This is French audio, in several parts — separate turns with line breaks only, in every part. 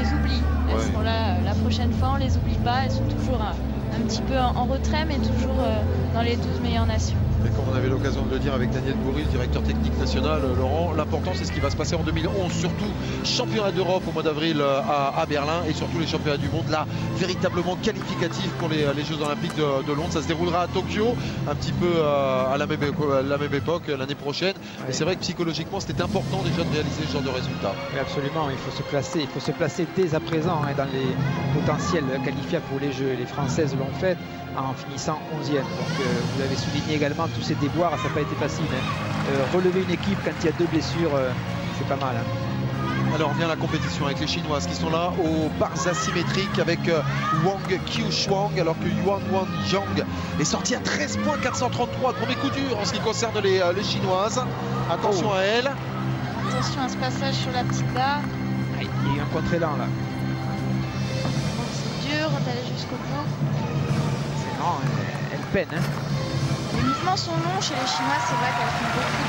les oublie. Elles seront là la prochaine fois, on les oublie pas. Elles sont toujours un petit peu en retrait, mais toujours dans les 12 meilleures nations.
Et comme on avait l'occasion de le dire avec Daniel Bourri, le directeur technique national, Laurent, l'important c'est ce qui va se passer en 2011, surtout championnat d'Europe au mois d'avril à Berlin et surtout les championnats du monde là véritablement qualificatifs pour les Jeux Olympiques de Londres. Ça se déroulera à Tokyo, un petit peu à la même époque l'année prochaine. Et c'est vrai que psychologiquement c'était important déjà de réaliser ce genre de résultats.
Oui, absolument, il faut se placer dès à présent dans les potentiels qualifiables pour les Jeux. Les Françaises l'ont fait en finissant 11e. Donc vous avez souligné également tous ces déboires, ça n'a pas été facile. Relever une équipe quand il y a 2 blessures, c'est pas mal.
Alors vient la compétition avec les Chinoises qui sont là aux barres asymétriques avec Wang Qiushuang, alors que Yuan Wan Zhang est sorti à 13 points 433, premier coup dur en ce qui concerne les Chinoises. Attention à elle.
Attention à ce passage sur la petite barre.
Il y a eu un contre-élan là.
C'est dur d'aller jusqu'au bout.
Non, elle peine.
Les mouvements sont longs chez les Chinoises, c'est vrai qu'elles font beaucoup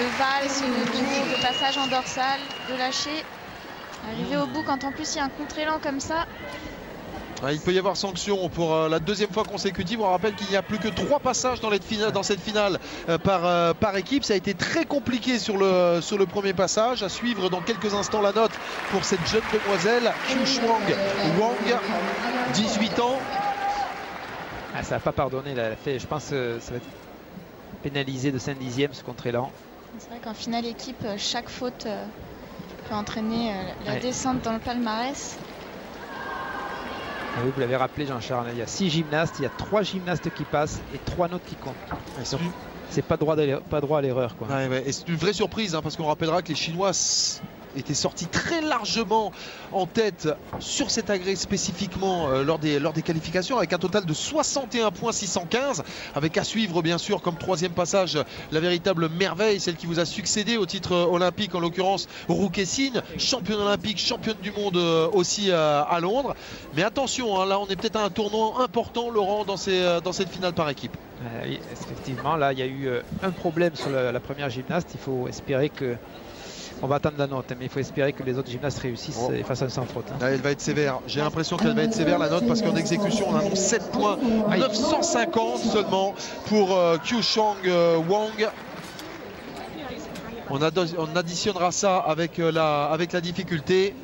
de valses, de tours, de passages en dorsale, de lâcher. Arriver au bout quand en plus il y a un contre-élan comme ça.
Il peut y avoir sanction pour la 2e fois consécutive. On rappelle qu'il n'y a plus que 3 passages dans cette finale par équipe. Ça a été très compliqué sur le premier passage. À suivre dans quelques instants la note pour cette jeune demoiselle, Qiushuang Wang, 18 ans.
Ah, ça n'a pas pardonné. Là. Je pense que ça va être pénalisé de 5 dixièmes ce contre-élan.
C'est vrai qu'en finale équipe, chaque faute peut entraîner la descente dans le palmarès.
Oui, vous l'avez rappelé, Jean-Charles, il y a 6 gymnastes, il y a 3 gymnastes qui passent et 3 notes qui comptent. C'est pas droit à l'erreur.
Et c'est une vraie surprise, parce qu'on rappellera que les Chinois étaient sortis très largement en tête sur cet agrès spécifiquement lors des qualifications, avec un total de 61 points 615, avec à suivre bien sûr comme 3e passage la véritable merveille, celle qui vous a succédé au titre olympique, en l'occurrence Ru Kexin, championne olympique, championne du monde aussi à Londres. Mais attention, là on est peut-être à un tournant important, Laurent, dans cette finale par équipe.
Oui, effectivement, là il y a eu un problème sur la première gymnaste. Il faut espérer que on va attendre la note, mais il faut espérer que les autres gymnastes réussissent et fassent un sans faute.
Elle va être sévère. J'ai l'impression qu'elle va être sévère la note, parce qu'en exécution on annonce 7 points 950 seulement pour Qiushuang Wang. On additionnera ça avec la difficulté.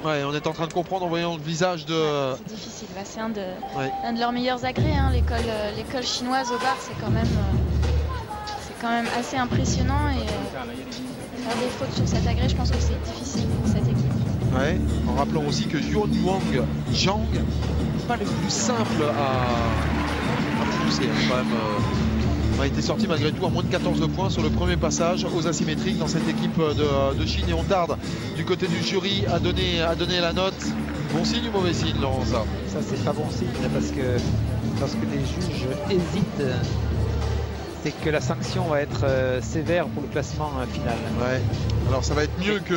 Ouais, on est en train de comprendre en voyant le visage de...
c'est difficile, c'est un de leurs meilleurs agrès, l'école chinoise au bar, c'est quand même assez impressionnant, et faire des fautes sur cet agrès, je pense que c'est difficile pour cette équipe.
Ouais, en rappelant aussi que Yuan Wang Zhang n'est pas le plus simple à pousser, quand même. A été sorti malgré tout à moins de 14 points sur le premier passage aux asymétriques dans cette équipe de Chine, et on tarde du côté du jury à donner la note. Bon signe ou mauvais signe, Laurent? Ça
c'est pas bon signe, parce que lorsque les juges hésitent, c'est que la sanction va être sévère pour le classement final.
Ouais. Alors ça va être mieux que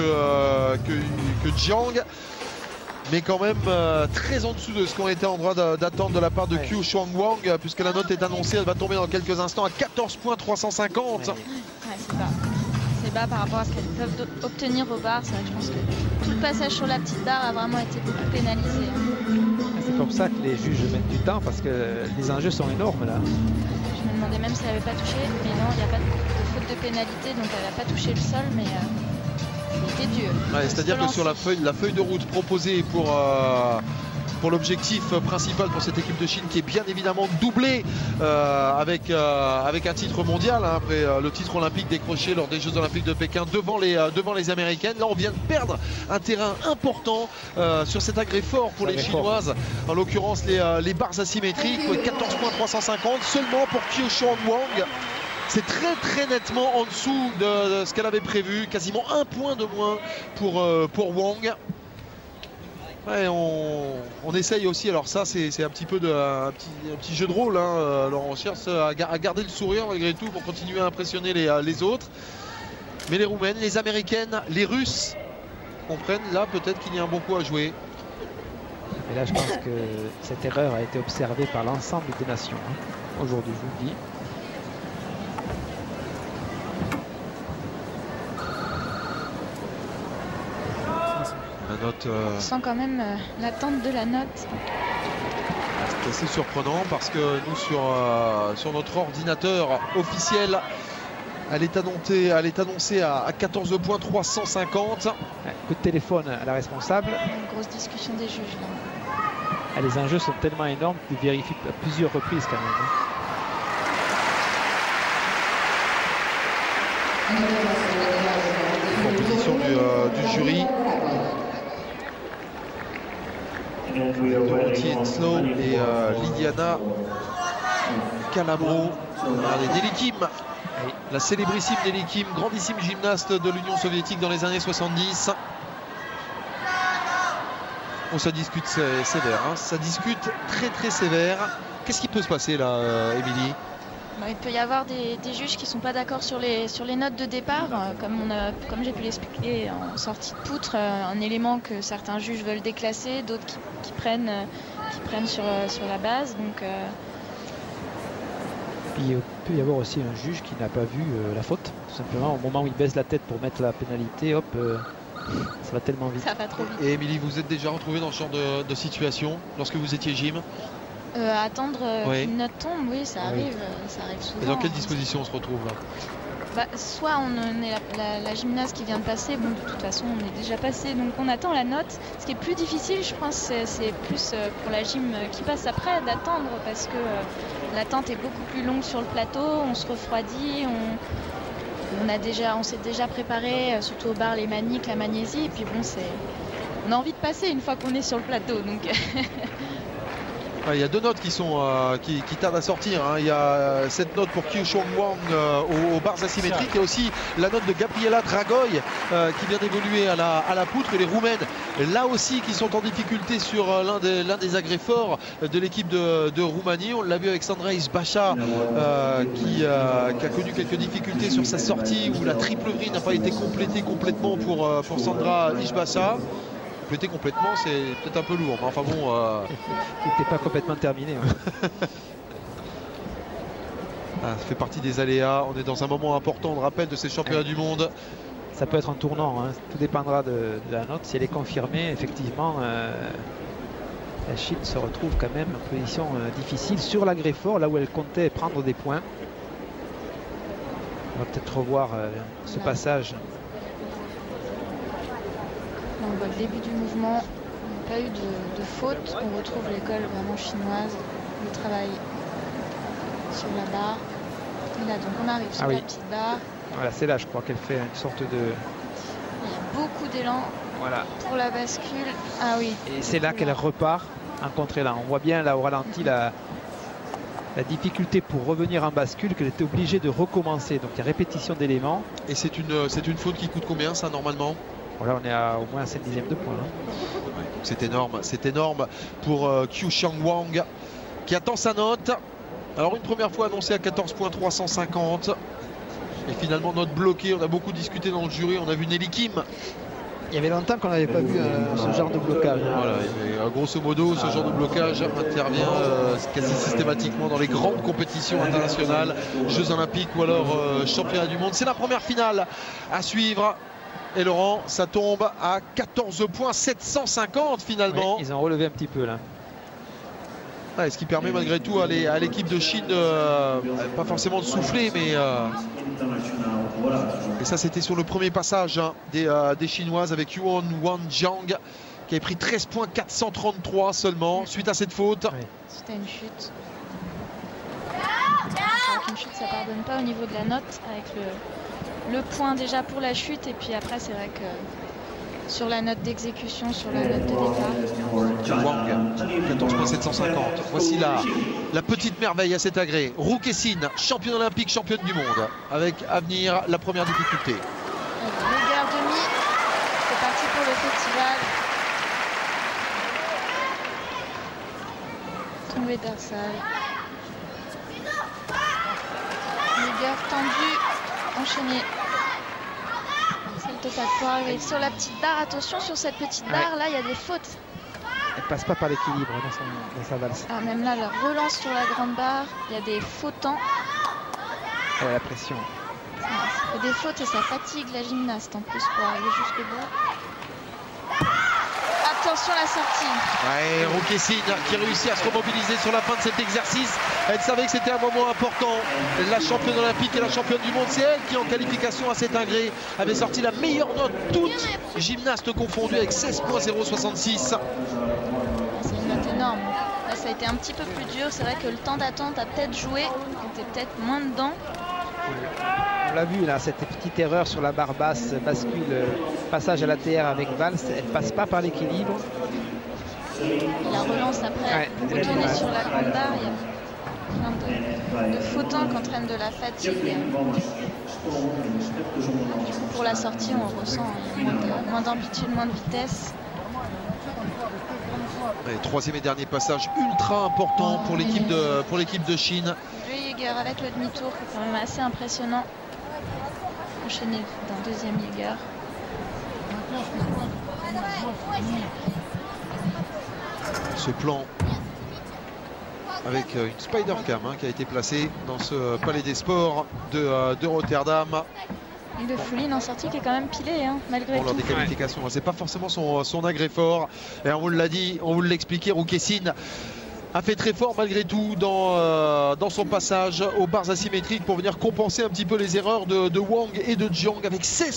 Zhang, mais quand même très en dessous de ce qu'on était en droit d'attendre de la part de Qiushuang Wang, puisque la note est annoncée, elle va tomber dans quelques instants à 14 points 350.
C'est bas par rapport à ce qu'elles peuvent obtenir au bar. C'est vrai que je pense que tout le passage sur la petite barre a vraiment été beaucoup pénalisé.
C'est pour ça que les juges mettent du temps, parce que les enjeux sont énormes là.
Je me demandais même si elle n'avait pas touché, mais non, il n'y a pas de faute de pénalité, donc elle n'a pas touché le sol, mais c'était dur.
C'est-à-dire que sur la feuille de route proposée pour l'objectif principal pour cette équipe de Chine, qui est bien évidemment doublée avec un titre mondial, après le titre olympique décroché lors des Jeux Olympiques de Pékin devant les Américaines. Là on vient de perdre un terrain important sur cet agrès fort pour les Chinoises, en l'occurrence les barres asymétriques. 14 points 350 seulement pour Qiushuang Wang. C'est très nettement en dessous de ce qu'elle avait prévu, quasiment 1 point de moins pour Wang. Ouais, on essaye aussi, alors ça c'est un petit peu un petit jeu de rôle, alors on cherche à garder le sourire malgré tout pour continuer à impressionner les autres. Mais les Roumaines, les Américaines, les Russes comprennent là peut-être qu'il y a un bon coup à jouer.
Et là je pense que cette erreur a été observée par l'ensemble des nations aujourd'hui, je vous le dis.
note,
on sent quand même l'attente de la note.
C'est assez surprenant parce que nous sur notre ordinateur officiel, elle est annoncée à 14 points 350.
Coup de téléphone à la responsable.
Une grosse discussion des juges là.
Les enjeux sont tellement énormes qu'ils vérifient à plusieurs reprises quand même.
Composition du jury. Dorothy Henslow et Lidiana Calabro. Regardez, Nelly Kim, la célébrissime Nelly Kim, grandissime gymnaste de l'Union soviétique dans les années 70. Bon, ça discute sévère, hein. Ça discute très sévère. Qu'est-ce qui peut se passer là, Émilie?
Il peut y avoir des juges qui ne sont pas d'accord sur les notes de départ, comme j'ai pu l'expliquer en sortie de poutre, un élément que certains juges veulent déclasser, d'autres qui prennent sur la base. Donc,
Puis il peut y avoir aussi un juge qui n'a pas vu la faute, tout simplement. Au moment où il baisse la tête pour mettre la pénalité, hop, ça va tellement vite.
Ça va trop vite.
Et Émilie, vous êtes déjà retrouvée dans ce genre de situation lorsque vous étiez gym?
Attendre qu'une note tombe, oui, ça arrive souvent.
Et dans quelle disposition on se retrouve là?
Soit on est la gymnaste qui vient de passer, bon de toute façon on est déjà passé, donc on attend la note. Ce qui est plus difficile, je pense, c'est plus pour la gym qui passe après d'attendre, parce que l'attente est beaucoup plus longue sur le plateau, on se refroidit, on s'est déjà préparé, surtout au bar, les maniques, la magnésie, et puis bon, on a envie de passer une fois qu'on est sur le plateau, donc...
Il y a deux notes qui tardent à sortir, hein. Il y a cette note pour Kyu Chong Wang aux barres asymétriques, et aussi la note de Gabriela Dragoy qui vient d'évoluer à la poutre. Et les Roumaines là aussi qui sont en difficulté sur l'un des agrès forts de l'équipe de Roumanie. On l'a vu avec Sandra Izbacha qui a connu quelques difficultés sur sa sortie, où la triple vrille n'a pas été complétée complètement pour Sandra Izbacha. Compléter complètement, c'est peut-être un peu lourd, mais enfin bon...
Il n'était pas complètement terminé. Ouais.
Ça fait partie des aléas. On est dans un moment important, on le rappelle, de ces championnats du monde.
Ça peut être un tournant, hein. Tout dépendra de la note. Si elle est confirmée, effectivement, la Chine se retrouve quand même en position difficile sur l'agrès fort, là où elle comptait prendre des points. On va peut-être revoir ce passage.
On voit le début du mouvement, il n'y a pas eu de faute. On retrouve l'école vraiment chinoise, le travail sur la barre. Et là, donc on arrive sur la petite barre.
Voilà, c'est là, je crois qu'elle fait une sorte de...
Il y a beaucoup d'élan pour la bascule. Ah oui.
Et c'est là qu'elle repart en contre-élan. On voit bien là au ralenti la difficulté pour revenir en bascule, qu'elle était obligée de recommencer. Donc il y a répétition d'éléments.
Et c'est une faute qui coûte combien, ça, normalement?
Voilà, on est à au moins à 7 dixièmes de point.
C'est énorme pour Kyu Chong Wang qui attend sa note. Alors une première fois annoncée à 14 points 350. Et finalement note bloquée. On a beaucoup discuté dans le jury. On a vu Nelly Kim.
Il y avait longtemps qu'on n'avait pas vu ce genre de blocage.
Voilà, et, grosso modo, ce genre de blocage intervient quasi systématiquement dans les grandes compétitions internationales, Jeux Olympiques ou alors Championnats du Monde. C'est la première finale à suivre. Et Laurent, ça tombe à 14 points 750 finalement.
Oui, ils ont relevé un petit peu là.
Ouais, ce qui permet malgré tout à l'équipe de Chine, pas forcément de souffler, mais... Et ça, c'était sur le premier passage, hein, des Chinoises avec Yuan Wanjiang qui avait pris 13 points 433 seulement suite à cette faute.
Oui. C'était une chute. Avec une chute, ça pardonne pas au niveau de la note, avec le point déjà pour la chute, et puis après c'est vrai que sur la note d'exécution, sur la note de départ.
Wang, 14.750. Voici la petite merveille à cet agrès. Ru Kesin, championne olympique, championne du monde, avec à venir la première difficulté.
Le guerre demi, c'est parti pour le festival. Tombée d'Arsal. Le guerre tendu, enchaîné. C'est le total pour arriver sur la petite barre. Attention sur cette petite barre, là il y a des fautes.
Elle passe pas par l'équilibre dans sa valse.
Ah, même là, la relance sur la grande barre, il y a des fautants.
Elle a la pression.
Ça fait des fautes et ça fatigue la gymnaste en plus pour arriver jusqu'au bout. attention la sortie.
Ouais, Rouquessine qui réussit à se remobiliser sur la fin de cet exercice. Elle savait que c'était un moment important. La championne olympique et la championne du monde, c'est elle qui en qualification à cet agrès avait sorti la meilleure note, toutes gymnastes confondues, avec 16.066.
C'est une note énorme. Là ça a été un petit peu plus dur. C'est vrai que le temps d'attente a peut-être joué. On était peut-être moins dedans.
On l'a vu là, cette petite erreur sur la barre basse, bascule, passage à l'ATR avec Valls, elle passe pas par l'équilibre.
La relance après, pour tourner sur la grande barre, il y a plein de flottants qui entraînent de la fatigue. Du coup, pour la sortie, on ressent moins d'amplitude, moins de vitesse.
Et troisième et dernier passage ultra important pour l'équipe de Chine.
Jäger avec le demi-tour, qui est quand même assez impressionnant. Enchaîné d'un deuxième Jäger.
Ce plan avec une Spider Cam qui a été placée dans ce palais des sports de Rotterdam.
Et de Fouline en sortie qui est quand même pilé malgré tout.
Lors des qualifications, c'est pas forcément son agrès fort. Et on vous l'a dit, on vous l'expliquait, Rouquessine a fait très fort malgré tout dans son passage aux barres asymétriques pour venir compenser un petit peu les erreurs de Wang et de Jiang avec 16